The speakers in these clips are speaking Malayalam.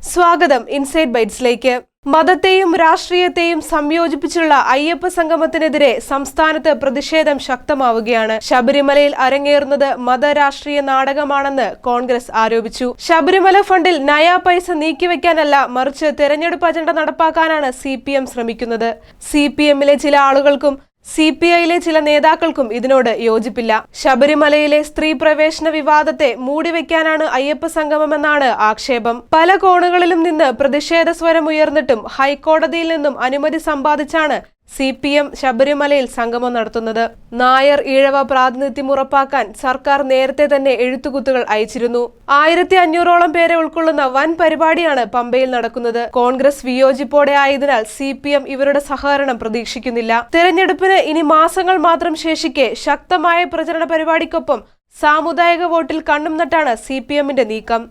സ്വാഗതം ഇൻസൈഡ് ബൈറ്റ്സിലേക്ക്. മതത്തെയും രാഷ്ട്രീയത്തെയും സംയോജിപ്പിച്ചുള്ള അയ്യപ്പ സംഗമത്തിനെതിരെ സംസ്ഥാനത്ത് പ്രതിഷേധം ശക്തമാവുകയാണ്. ശബരിമലയിൽ അരങ്ങേറുന്നത് മതരാഷ്ട്രീയ നാടകമാണെന്ന് കോൺഗ്രസ് ആരോപിച്ചു. ശബരിമല ഫണ്ടിൽ നയാ പൈസ നീക്കിവെക്കാനല്ല, മറിച്ച് തെരഞ്ഞെടുപ്പ് അജണ്ട നടപ്പാക്കാനാണ് CPM ശ്രമിക്കുന്നത്. CPMലെ ചില ആളുകൾക്കും CPIയിലെ ചില നേതാക്കൾക്കും ഇതിനോട് യോജിപ്പില്ല. ശബരിമലയിലെ സ്ത്രീ പ്രവേശന വിവാദത്തെ മൂടിവെക്കാനാണ് അയ്യപ്പ സംഗമമെന്നാണ് ആക്ഷേപം. പല കോണുകളിലും നിന്ന് പ്രതിഷേധ സ്വരം ഉയർന്നിട്ടും ഹൈക്കോടതിയിൽ നിന്നും അനുമതി സമ്പാദിച്ചാണ് CPM ശബരിമലയിൽ സംഗമം നടത്തുന്നത്. നായർ ഈഴവ പ്രാതിനിധ്യം ഉറപ്പാക്കാൻ സർക്കാർ നേരത്തെ തന്നെ എഴുത്തുകുത്തുകൾ അയച്ചിരുന്നു. 1500ഓളം പേരെ ഉൾക്കൊള്ളുന്ന വൻ പരിപാടിയാണ് പമ്പയിൽ നടക്കുന്നത്. കോൺഗ്രസ് വിയോജിപ്പോടെ ആയതിനാൽ CPM ഇവരുടെ സഹകരണം പ്രതീക്ഷിക്കുന്നില്ല. തെരഞ്ഞെടുപ്പിന് ഇനി മാസങ്ങൾ മാത്രം ശേഷിക്കെ ശക്തമായ പ്രചരണ പരിപാടിക്കൊപ്പം സാമുദായിക വോട്ടിൽ കണ്ണും നട്ടാണ് CPMന്റെ നീക്കം.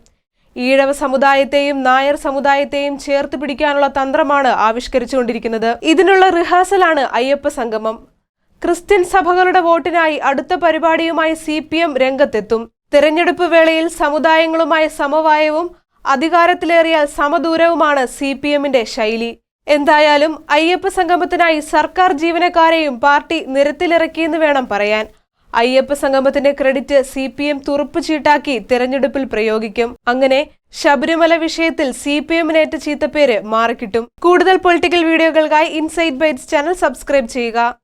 ഈഴവ സമുദായത്തെയും നായർ സമുദായത്തെയും ചേർത്ത് പിടിക്കാനുള്ള തന്ത്രമാണ് ആവിഷ്കരിച്ചുകൊണ്ടിരിക്കുന്നത്. ഇതിനുള്ള റിഹേഴ്സലാണ് അയ്യപ്പ സംഗമം. ക്രിസ്ത്യൻ സഭകളുടെ വോട്ടിനായി അടുത്ത പരിപാടിയുമായി CPM രംഗത്തെത്തും. തെരഞ്ഞെടുപ്പ് വേളയിൽ സമുദായങ്ങളുമായി സമവായവും അധികാരത്തിലേറിയാൽ സമദൂരവുമാണ് CPMന്റെ ശൈലി. എന്തായാലും അയ്യപ്പ സംഗമത്തിനായി സർക്കാർ ജീവനക്കാരെയും പാർട്ടി നിരത്തിലിറക്കിയെന്ന് വേണം പറയാൻ. അയ്യപ്പ സംഗമത്തിന്റെ ക്രെഡിറ്റ് CPM തുറുപ്പ് ചീട്ടാക്കി തെരഞ്ഞെടുപ്പിൽ പ്രയോഗിക്കും. അങ്ങനെ ശബരിമല വിഷയത്തിൽ CPMനേറ്റ ചീത്തപ്പേര് മാറിക്കിട്ടും. കൂടുതൽ പൊളിറ്റിക്കൽ വീഡിയോകൾക്കായി ഇൻസൈഡ് ബൈറ്റ്സ് ചാനൽ സബ്സ്ക്രൈബ് ചെയ്യുക.